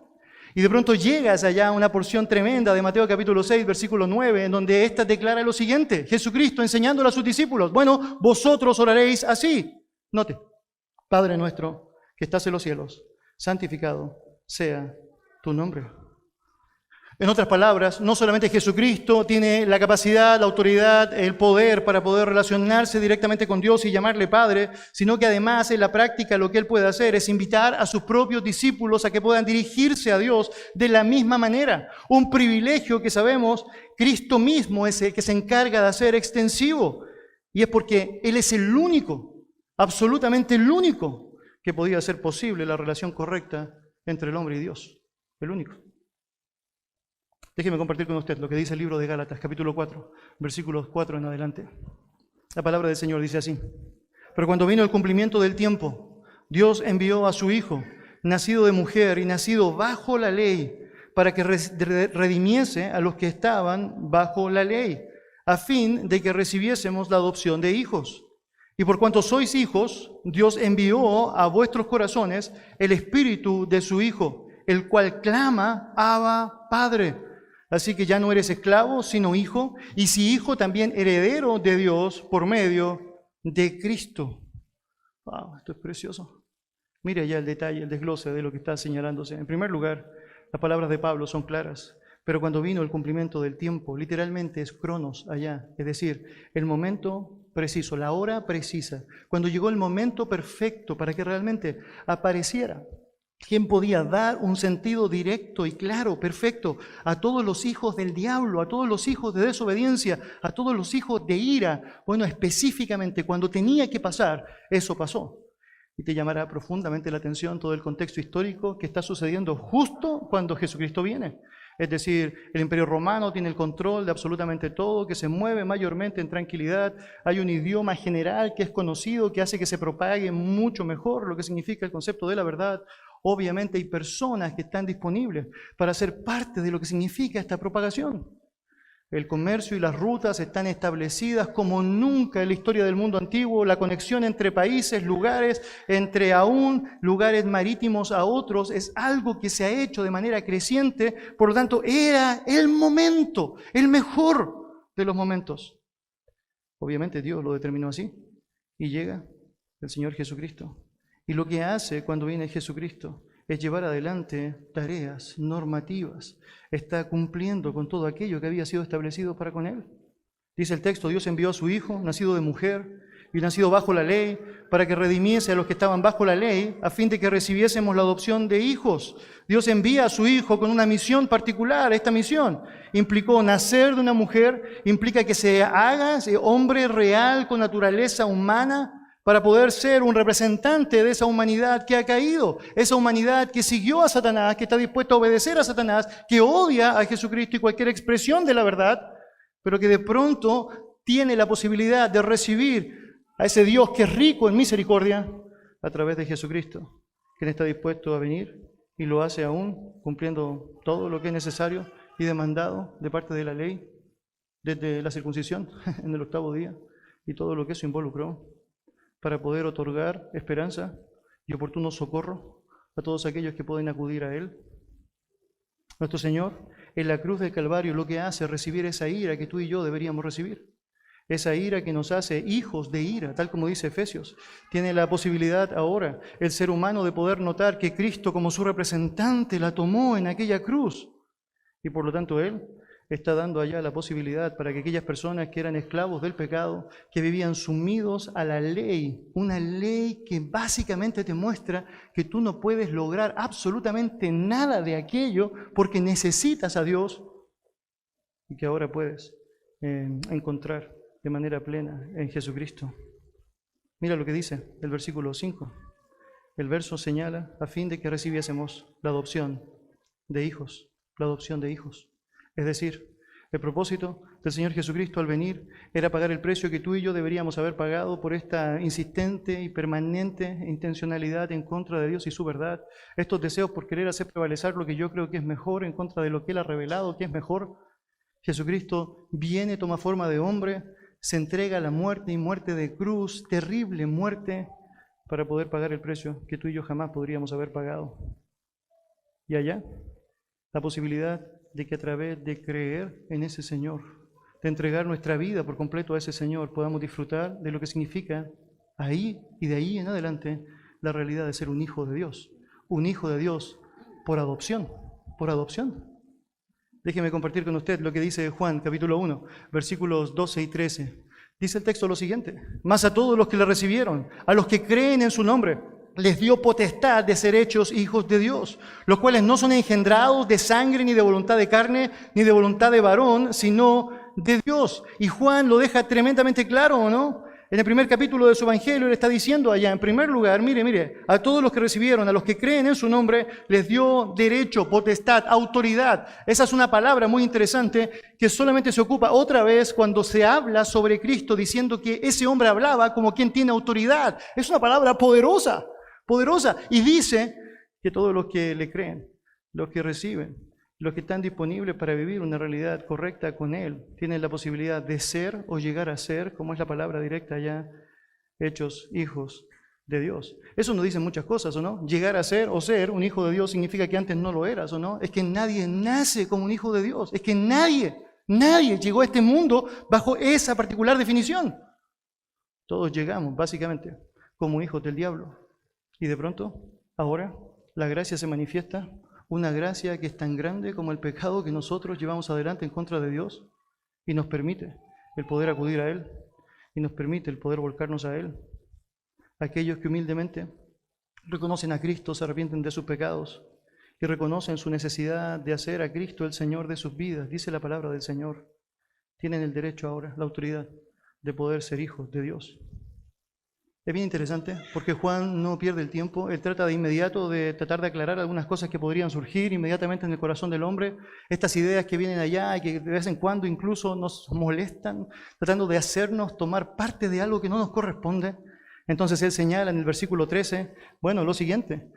Speaker 1: Y de pronto llegas allá a una porción tremenda de Mateo capítulo 6, versículo 9, en donde ésta declara lo siguiente: Jesucristo enseñándole a sus discípulos: bueno, vosotros oraréis así. Note: Padre nuestro que estás en los cielos, santificado sea tu nombre. En otras palabras, no solamente Jesucristo tiene la capacidad, la autoridad, el poder para poder relacionarse directamente con Dios y llamarle Padre, sino que además en la práctica lo que Él puede hacer es invitar a sus propios discípulos a que puedan dirigirse a Dios de la misma manera. Un privilegio que sabemos Cristo mismo es el que se encarga de hacer extensivo. Y es porque Él es el único, absolutamente el único, que podía hacer posible la relación correcta entre el hombre y Dios. El único. Déjeme compartir con usted lo que dice el libro de Gálatas, capítulo 4, versículos 4 en adelante. La palabra del Señor dice así: pero cuando vino el cumplimiento del tiempo, Dios envió a su Hijo, nacido de mujer y nacido bajo la ley, para que redimiese a los que estaban bajo la ley, a fin de que recibiésemos la adopción de hijos. Y por cuanto sois hijos, Dios envió a vuestros corazones el Espíritu de su Hijo, el cual clama: Abba, Padre. Así que ya no eres esclavo, sino hijo, y si hijo, también heredero de Dios por medio de Cristo. Wow, esto es precioso. Mire ya el detalle, el desglose de lo que está señalándose. En primer lugar, las palabras de Pablo son claras. Pero cuando vino el cumplimiento del tiempo, literalmente es cronos allá, es decir, el momento preciso, la hora precisa, cuando llegó el momento perfecto para que realmente apareciera. ¿Quién podía dar un sentido directo y claro, perfecto, a todos los hijos del diablo, a todos los hijos de desobediencia, a todos los hijos de ira? Bueno, específicamente cuando tenía que pasar, eso pasó. Y te llamará profundamente la atención todo el contexto histórico que está sucediendo justo cuando Jesucristo viene. Es decir, el Imperio Romano tiene el control de absolutamente todo, que se mueve mayormente en tranquilidad. Hay un idioma general que es conocido, que hace que se propague mucho mejor lo que significa el concepto de la verdad. Obviamente hay personas que están disponibles para ser parte de lo que significa esta propagación. El comercio y las rutas están establecidas como nunca en la historia del mundo antiguo. La conexión entre países, lugares, entre aún lugares marítimos a otros, es algo que se ha hecho de manera creciente. Por lo tanto, era el momento, el mejor de los momentos. Obviamente Dios lo determinó así. Y llega el Señor Jesucristo. Y lo que hace cuando viene Jesucristo es llevar adelante tareas normativas. Está cumpliendo con todo aquello que había sido establecido para con Él. Dice el texto: Dios envió a su Hijo, nacido de mujer y nacido bajo la ley, para que redimiese a los que estaban bajo la ley, a fin de que recibiésemos la adopción de hijos. Dios envía a su Hijo con una misión particular. Esta misión implicó nacer de una mujer, implica que se haga hombre real con naturaleza humana, para poder ser un representante de esa humanidad que ha caído, esa humanidad que siguió a Satanás, que está dispuesta a obedecer a Satanás, que odia a Jesucristo y cualquier expresión de la verdad, pero que de pronto tiene la posibilidad de recibir a ese Dios que es rico en misericordia a través de Jesucristo, quien está dispuesto a venir y lo hace aún cumpliendo todo lo que es necesario y demandado de parte de la ley, desde la circuncisión en el 8º día y todo lo que eso involucró, para poder otorgar esperanza y oportuno socorro a todos aquellos que pueden acudir a Él. Nuestro Señor, en la cruz del Calvario, lo que hace es recibir esa ira que tú y yo deberíamos recibir. Esa ira que nos hace hijos de ira, tal como dice Efesios. Tiene la posibilidad ahora el ser humano de poder notar que Cristo como su representante la tomó en aquella cruz. Y por lo tanto Él está dando allá la posibilidad para que aquellas personas que eran esclavos del pecado, que vivían sumidos a la ley, una ley que básicamente te muestra que tú no puedes lograr absolutamente nada de aquello porque necesitas a Dios, y que ahora puedes encontrar de manera plena en Jesucristo. Mira lo que dice el versículo 5. El verso señala a fin de que recibiésemos la adopción de hijos, la adopción de hijos. Es decir, el propósito del Señor Jesucristo al venir era pagar el precio que tú y yo deberíamos haber pagado por esta insistente y permanente intencionalidad en contra de Dios y su verdad, estos deseos por querer hacer prevalecer lo que yo creo que es mejor en contra de lo que Él ha revelado que es mejor. Jesucristo viene, toma forma de hombre, se entrega a la muerte y muerte de cruz, terrible muerte, para poder pagar el precio que tú y yo jamás podríamos haber pagado. Y allá, la posibilidad de que a través de creer en ese Señor, de entregar nuestra vida por completo a ese Señor, podamos disfrutar de lo que significa ahí y de ahí en adelante la realidad de ser un hijo de Dios por adopción, por adopción. Déjeme compartir con usted lo que dice Juan, capítulo 1, versículos 12 y 13. Dice el texto lo siguiente: mas a todos los que le recibieron, a los que creen en su nombre, les dio potestad de ser hechos hijos de Dios, los cuales no son engendrados de sangre, ni de voluntad de carne, ni de voluntad de varón, sino de Dios. Y Juan lo deja tremendamente claro, ¿o no? En el primer capítulo de su Evangelio, él está diciendo allá, en primer lugar, mire, a todos los que recibieron, a los que creen en su nombre, les dio derecho, potestad, autoridad. Esa es una palabra muy interesante que solamente se ocupa otra vez cuando se habla sobre Cristo, diciendo que ese hombre hablaba como quien tiene autoridad. Es una palabra poderosa, y dice que todos los que le creen, los que reciben, los que están disponibles para vivir una realidad correcta con Él, tienen la posibilidad de ser o llegar a ser, como es la palabra directa allá, hechos hijos de Dios. Eso nos dice muchas cosas, ¿o no? Llegar a ser o ser un hijo de Dios significa que antes no lo eras, ¿o no? Es que nadie nace como un hijo de Dios, es que nadie llegó a este mundo bajo esa particular definición. Todos llegamos, básicamente, como hijos del diablo. Y de pronto, ahora, la gracia se manifiesta, una gracia que es tan grande como el pecado que nosotros llevamos adelante en contra de Dios, y nos permite el poder acudir a Él, y nos permite el poder volcarnos a Él. Aquellos que humildemente reconocen a Cristo, se arrepienten de sus pecados, y reconocen su necesidad de hacer a Cristo el Señor de sus vidas, dice la palabra del Señor, tienen el derecho ahora, la autoridad de poder ser hijos de Dios. Es bien interesante porque Juan no pierde el tiempo, él trata de inmediato de tratar de aclarar algunas cosas que podrían surgir inmediatamente en el corazón del hombre, estas ideas que vienen allá y que de vez en cuando incluso nos molestan, tratando de hacernos tomar parte de algo que no nos corresponde. Entonces él señala en el versículo 13, bueno, lo siguiente: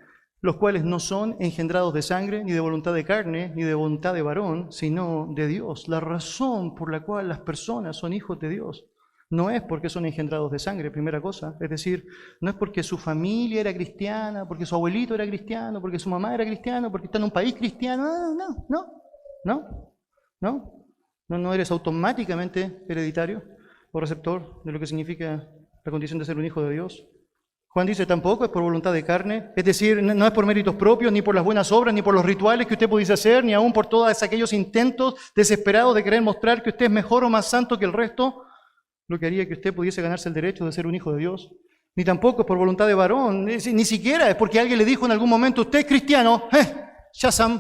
Speaker 1: los cuales no son engendrados de sangre, ni de voluntad de carne, ni de voluntad de varón, sino de Dios. La razón por la cual las personas son hijos de Dios no es porque son engendrados de sangre, primera cosa. Es decir, no es porque su familia era cristiana, porque su abuelito era cristiano, porque su mamá era cristiana, porque está en un país cristiano. No eres automáticamente hereditario o receptor de lo que significa la condición de ser un hijo de Dios. Juan dice, tampoco es por voluntad de carne, es decir, no es por méritos propios, ni por las buenas obras, ni por los rituales que usted pudiese hacer, ni aún por todos aquellos intentos desesperados de querer mostrar que usted es mejor o más santo que el resto, lo que haría que usted pudiese ganarse el derecho de ser un hijo de Dios. Ni tampoco es por voluntad de varón, ni siquiera es porque alguien le dijo en algún momento, usted es cristiano, Shazam.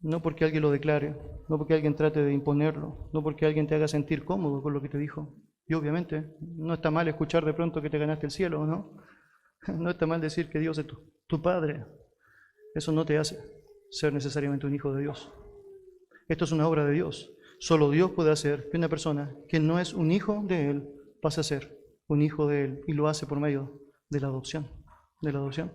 Speaker 1: no porque alguien lo declare, no porque alguien trate de imponerlo, no porque alguien te haga sentir cómodo con lo que te dijo. Y obviamente no está mal escuchar de pronto que te ganaste el cielo, ¿no? No está mal decir que Dios es tu Padre. Eso no te hace ser necesariamente un hijo de Dios. Esto es una obra de Dios. Solo Dios puede hacer que una persona que no es un hijo de Él pase a ser un hijo de Él, y lo hace por medio de la adopción. De la adopción.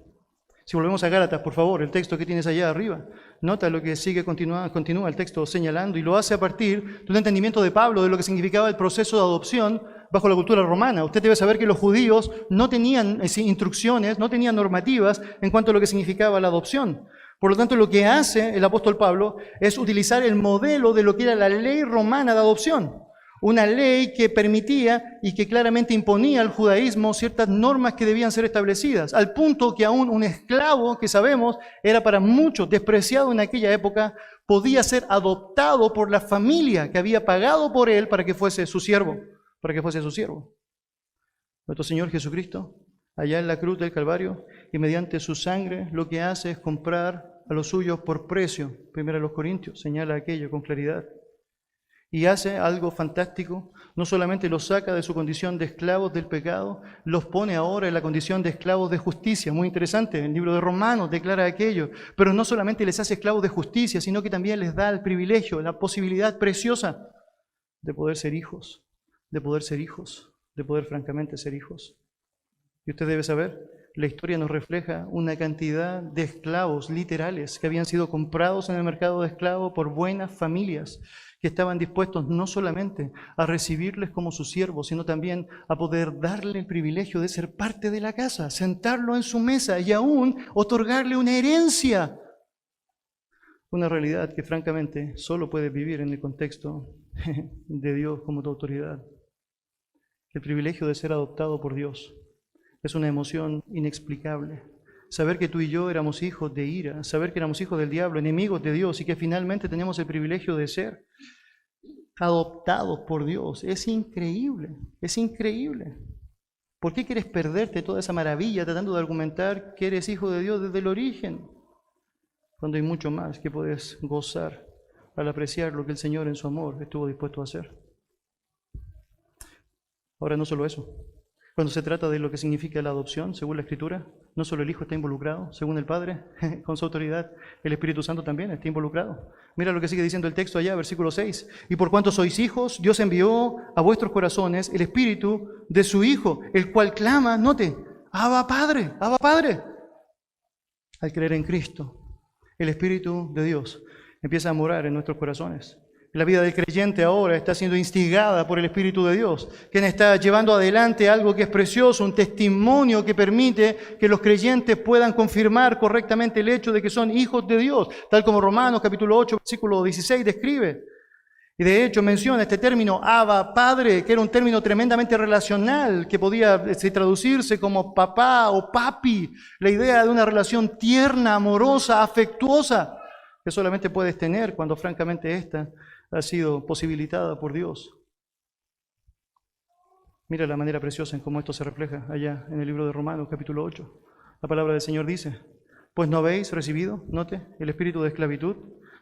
Speaker 1: Si volvemos a Gálatas, por favor, el texto que tienes allá arriba, nota lo que sigue, continúa el texto señalando, y lo hace a partir de un entendimiento de Pablo de lo que significaba el proceso de adopción bajo la cultura romana. Usted debe saber que los judíos no tenían instrucciones, no tenían normativas en cuanto a lo que significaba la adopción. Por lo tanto, lo que hace el apóstol Pablo es utilizar el modelo de lo que era la ley romana de adopción. Una ley que permitía y que claramente imponía al judaísmo ciertas normas que debían ser establecidas, al punto que aún un esclavo, que sabemos era para muchos despreciado en aquella época, podía ser adoptado por la familia que había pagado por él para que fuese su siervo, Nuestro Señor Jesucristo, allá en la cruz del Calvario, y mediante su sangre, lo que hace es comprar a los suyos por precio. 1 Corintios señala aquello con claridad. Y hace algo fantástico, no solamente los saca de su condición de esclavos del pecado, los pone ahora en la condición de esclavos de justicia. Muy interesante, el libro de Romanos declara aquello, pero no solamente les hace esclavos de justicia, sino que también les da el privilegio, la posibilidad preciosa de poder ser hijos, de poder francamente ser hijos. Y usted debe saber, la historia nos refleja una cantidad de esclavos literales que habían sido comprados en el mercado de esclavos por buenas familias que estaban dispuestos no solamente a recibirles como sus siervos, sino también a poder darle el privilegio de ser parte de la casa, sentarlo en su mesa y aún otorgarle una herencia. Una realidad que francamente solo puedes vivir en el contexto de Dios como tu autoridad. El privilegio de ser adoptado por Dios es una emoción inexplicable. Saber que tú y yo éramos hijos de ira, saber que éramos hijos del diablo, enemigos de Dios, y que finalmente tenemos el privilegio de ser adoptados por Dios. Es increíble, es increíble. ¿Por qué quieres perderte toda esa maravilla tratando de argumentar que eres hijo de Dios desde el origen? Cuando hay mucho más que puedes gozar al apreciar lo que el Señor en su amor estuvo dispuesto a hacer. Ahora, no solo eso. Cuando se trata de lo que significa la adopción, según la Escritura, no solo el Hijo está involucrado, según el Padre, con su autoridad, el Espíritu Santo también está involucrado. Mira lo que sigue diciendo el texto allá, versículo 6. Y por cuanto sois hijos, Dios envió a vuestros corazones el Espíritu de su Hijo, el cual clama, note, Abba Padre, Abba Padre. Al creer en Cristo, el Espíritu de Dios empieza a morar en nuestros corazones. La vida del creyente ahora está siendo instigada por el Espíritu de Dios, quien está llevando adelante algo que es precioso, un testimonio que permite que los creyentes puedan confirmar correctamente el hecho de que son hijos de Dios, tal como Romanos capítulo 8, versículo 16 describe. Y de hecho menciona este término Abba Padre, que era un término tremendamente relacional, que podía traducirse como papá o papi, la idea de una relación tierna, amorosa, afectuosa, que solamente puedes tener cuando francamente esta ha sido posibilitada por Dios. Mira la manera preciosa en cómo esto se refleja allá en el libro de Romanos, capítulo 8. La palabra del Señor dice, pues no habéis recibido, note, el espíritu de esclavitud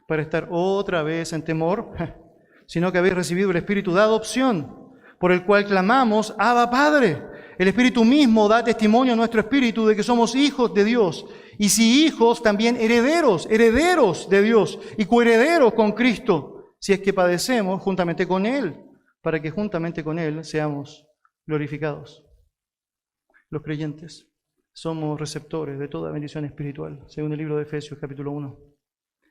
Speaker 1: para estar otra vez en temor, sino que habéis recibido el espíritu de adopción, por el cual clamamos, Abba Padre. El Espíritu mismo da testimonio a nuestro espíritu de que somos hijos de Dios. Y si hijos, también herederos, herederos de Dios y coherederos con Cristo, si es que padecemos juntamente con Él, para que juntamente con Él seamos glorificados. Los creyentes somos receptores de toda bendición espiritual, según el libro de Efesios capítulo 1.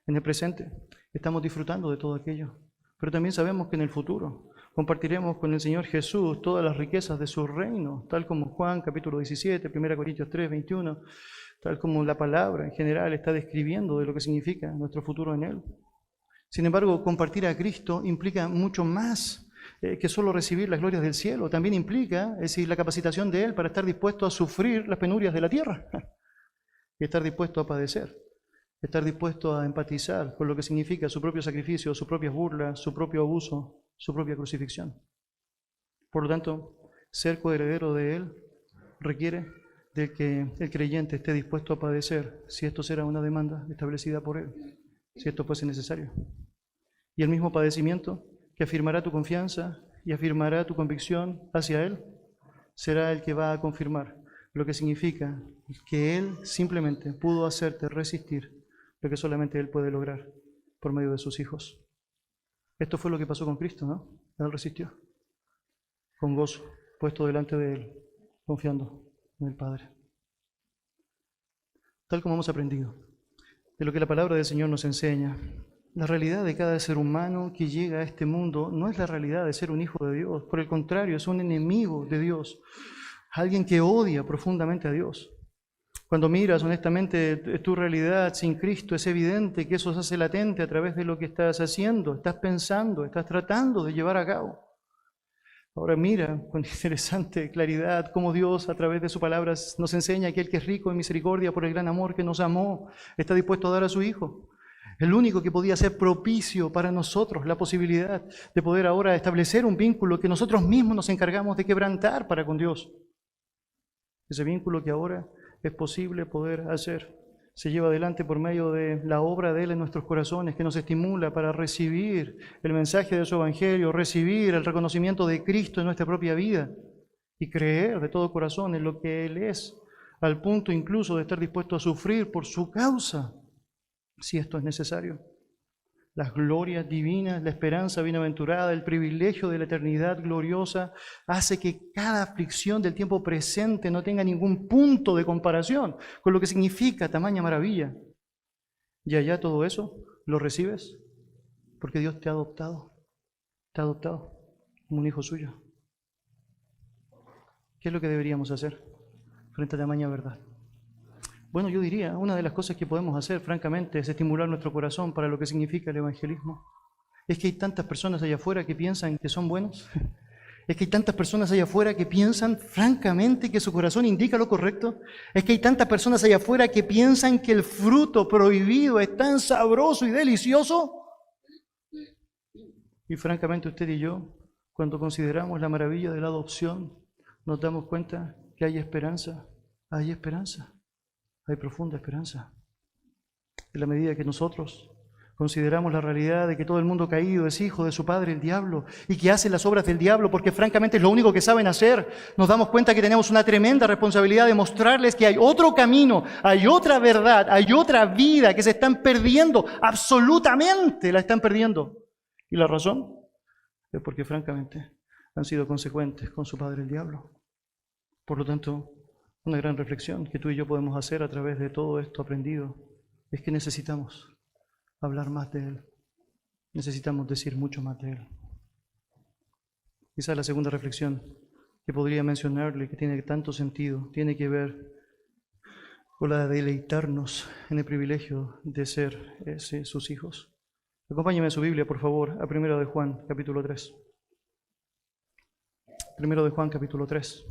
Speaker 1: En el presente estamos disfrutando de todo aquello, pero también sabemos que en el futuro compartiremos con el Señor Jesús todas las riquezas de su reino, tal como Juan capítulo 17, 1 Corintios 3, 21, tal como la palabra en general está describiendo de lo que significa nuestro futuro en Él. Sin embargo, compartir a Cristo implica mucho más que solo recibir las glorias del cielo. También implica, es decir, la capacitación de Él para estar dispuesto a sufrir las penurias de la tierra y estar dispuesto a padecer, estar dispuesto a empatizar con lo que significa su propio sacrificio, sus propias burlas, su propio abuso, su propia crucifixión. Por lo tanto, ser coheredero de Él requiere de que el creyente esté dispuesto a padecer, si esto será una demanda establecida por Él. si esto fuese necesario. Y el mismo padecimiento que afirmará tu confianza y afirmará tu convicción hacia Él, será el que va a confirmar, lo que significa que Él simplemente pudo hacerte resistir lo que solamente Él puede lograr por medio de sus hijos. Esto fue lo que pasó con Cristo, ¿no? Él resistió con gozo, puesto delante de Él, confiando en el Padre. Tal como hemos aprendido de lo que la palabra del Señor nos enseña, la realidad de cada ser humano que llega a este mundo no es la realidad de ser un hijo de Dios. Por el contrario, es un enemigo de Dios, alguien que odia profundamente a Dios. Cuando miras honestamente tu realidad sin Cristo, es evidente que eso se hace latente a través de lo que estás haciendo, estás pensando, estás tratando de llevar a cabo. Ahora mira con interesante claridad cómo Dios a través de sus palabras nos enseña que aquel que es rico en misericordia por el gran amor que nos amó, está dispuesto a dar a su Hijo. El único que podía ser propicio para nosotros, la posibilidad de poder ahora establecer un vínculo que nosotros mismos nos encargamos de quebrantar para con Dios. Ese vínculo que ahora es posible poder hacer, se lleva adelante por medio de la obra de Él en nuestros corazones, que nos estimula para recibir el mensaje de su Evangelio, recibir el reconocimiento de Cristo en nuestra propia vida y creer de todo corazón en lo que Él es, al punto incluso de estar dispuesto a sufrir por su causa, si esto es necesario. Las glorias divinas, la esperanza bienaventurada, el privilegio de la eternidad gloriosa, hace que cada aflicción del tiempo presente no tenga ningún punto de comparación con lo que significa tamaña maravilla. Y allá todo eso lo recibes porque Dios te ha adoptado como un hijo suyo. ¿Qué es lo que deberíamos hacer frente a tamaña verdad? Bueno, yo diría, una de las cosas que podemos hacer, francamente, es estimular nuestro corazón para lo que significa el evangelismo. Es que hay tantas personas allá afuera que piensan que son buenos. Es que hay tantas personas allá afuera que piensan, francamente, que su corazón indica lo correcto. Es que hay tantas personas allá afuera que piensan que el fruto prohibido es tan sabroso y delicioso. Y francamente, usted y yo, cuando consideramos la maravilla de la adopción, nos damos cuenta que hay esperanza. Hay esperanza. Hay profunda esperanza. En la medida que nosotros consideramos la realidad de que todo el mundo caído es hijo de su padre, el diablo, y que hace las obras del diablo porque francamente es lo único que saben hacer, nos damos cuenta que tenemos una tremenda responsabilidad de mostrarles que hay otro camino, hay otra verdad, hay otra vida que se están perdiendo, absolutamente la están perdiendo. ¿Y la razón? Es porque francamente han sido consecuentes con su padre, el diablo. Por lo tanto, una gran reflexión que tú y yo podemos hacer a través de todo esto aprendido es que necesitamos hablar más de Él. Necesitamos decir mucho más de Él. Quizá la segunda reflexión que podría mencionarle, que tiene tanto sentido, tiene que ver con la de deleitarnos en el privilegio de ser sus hijos. Acompáñeme en su Biblia, por favor, a 1 de Juan, capítulo 3. 1 de Juan, capítulo 3.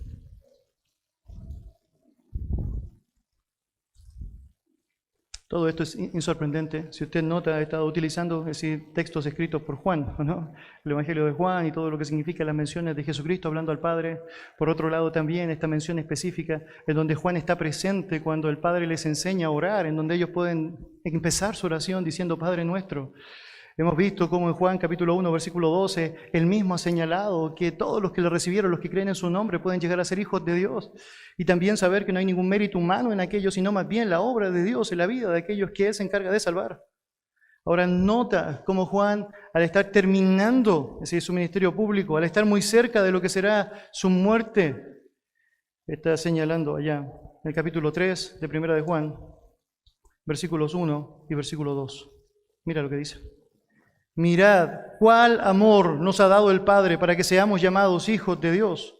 Speaker 1: Todo esto es insorprendente. Si usted nota, he estado utilizando textos escritos por Juan, ¿no? El Evangelio de Juan y todo lo que significa las menciones de Jesucristo hablando al Padre. Por otro lado, también esta mención específica en donde Juan está presente cuando el Padre les enseña a orar, en donde ellos pueden empezar su oración diciendo Padre nuestro. Hemos visto cómo en Juan capítulo 1, versículo 12, él mismo ha señalado que todos los que le recibieron, los que creen en su nombre, pueden llegar a ser hijos de Dios. Y también saber que no hay ningún mérito humano en aquellos, sino más bien la obra de Dios en la vida de aquellos que Él se encarga de salvar. Ahora nota cómo Juan, al estar terminando su ministerio público, al estar muy cerca de lo que será su muerte, está señalando allá en el capítulo 3 de 1 de Juan, versículos 1 y versículo 2. Mira lo que dice. Mirad cuál amor nos ha dado el Padre para que seamos llamados hijos de Dios.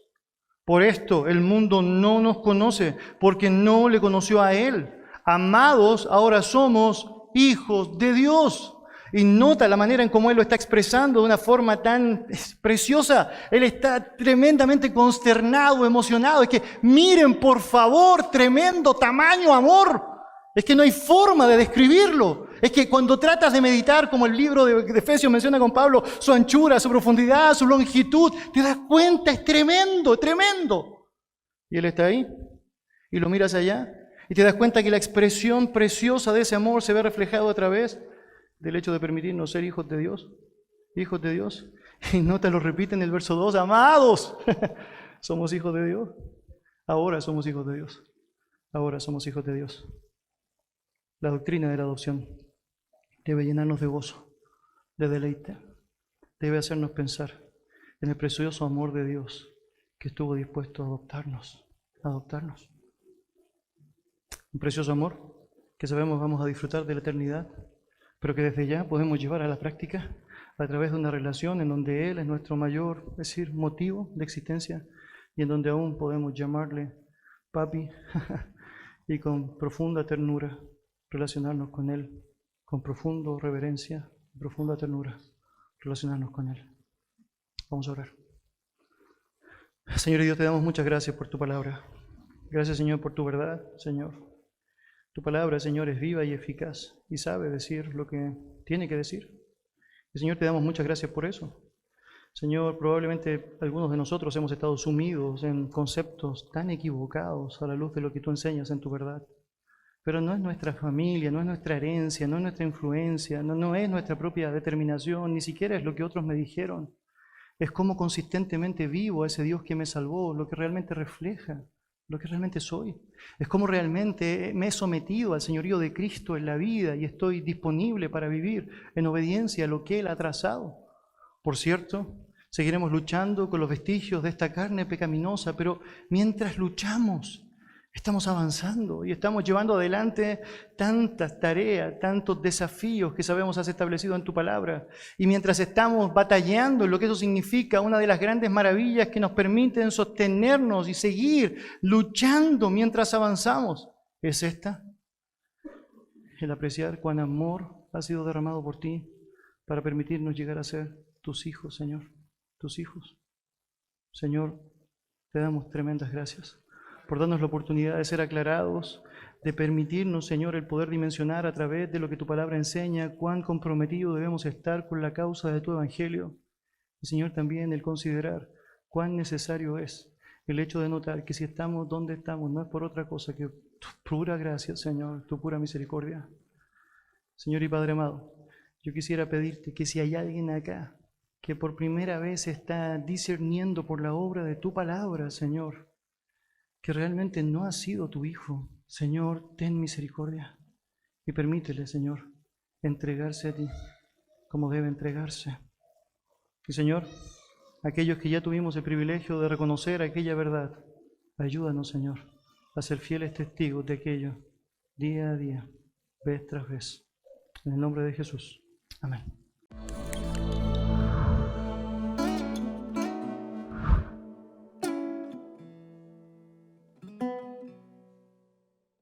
Speaker 1: Por esto el mundo no nos conoce, porque no le conoció a Él. Amados, ahora somos hijos de Dios. Y nota la manera en cómo Él lo está expresando de una forma tan preciosa. Él está tremendamente consternado, emocionado. Es que miren, por favor, tremendo tamaño amor. Es que no hay forma de describirlo. Es que cuando tratas de meditar, como el libro de Efesios menciona con Pablo, su anchura, su profundidad, su longitud, te das cuenta, es tremendo, tremendo. Y Él está ahí, y lo miras allá, y te das cuenta que la expresión preciosa de ese amor se ve reflejado a través del hecho de permitirnos ser hijos de Dios. Hijos de Dios. Y no te lo repite en el verso 2, amados. Somos hijos de Dios. Ahora somos hijos de Dios. Ahora somos hijos de Dios. La doctrina de la adopción debe llenarnos de gozo, de deleite. Debe hacernos pensar en el precioso amor de Dios que estuvo dispuesto a adoptarnos. Un precioso amor que sabemos vamos a disfrutar de la eternidad, pero que desde ya podemos llevar a la práctica a través de una relación en donde Él es nuestro mayor, es decir, motivo de existencia y en donde aún podemos llamarle papi y con profunda ternura relacionarnos con Él, con profunda reverencia, profunda ternura relacionarnos con Él. Vamos a orar. Señor y Dios, te damos muchas gracias por tu palabra. Gracias, Señor, por tu verdad, Señor. Tu palabra, Señor, es viva y eficaz y sabe decir lo que tiene que decir. Y, Señor, te damos muchas gracias por eso. Señor, probablemente algunos de nosotros hemos estado sumidos en conceptos tan equivocados a la luz de lo que tú enseñas en tu verdad. Pero no es nuestra familia, no es nuestra herencia, no es nuestra influencia, no es nuestra propia determinación, ni siquiera es lo que otros me dijeron. Es cómo consistentemente vivo a ese Dios que me salvó, lo que realmente refleja, lo que realmente soy. Es cómo realmente me he sometido al señorío de Cristo en la vida y estoy disponible para vivir en obediencia a lo que Él ha trazado. Por cierto, seguiremos luchando con los vestigios de esta carne pecaminosa, pero mientras luchamos, estamos avanzando y estamos llevando adelante tantas tareas, tantos desafíos que sabemos has establecido en tu palabra. Y mientras estamos batallando en lo que eso significa, una de las grandes maravillas que nos permiten sostenernos y seguir luchando mientras avanzamos es esta: el apreciar cuán amor ha sido derramado por ti para permitirnos llegar a ser tus hijos, Señor, tus hijos. Señor, te damos tremendas gracias por darnos la oportunidad de ser aclarados, de permitirnos, Señor, el poder dimensionar a través de lo que tu palabra enseña cuán comprometidos debemos estar con la causa de tu evangelio. Y, Señor, también el considerar cuán necesario es el hecho de notar que si estamos donde estamos no es por otra cosa que tu pura gracia, Señor, tu pura misericordia. Señor y Padre amado, yo quisiera pedirte que si hay alguien acá que por primera vez está discerniendo por la obra de tu palabra, Señor, que realmente no ha sido tu hijo, Señor, ten misericordia y permítele, Señor, entregarse a ti como debe entregarse. Y, Señor, aquellos que ya tuvimos el privilegio de reconocer aquella verdad, ayúdanos, Señor, a ser fieles testigos de aquello día a día, vez tras vez. En el nombre de Jesús. Amén.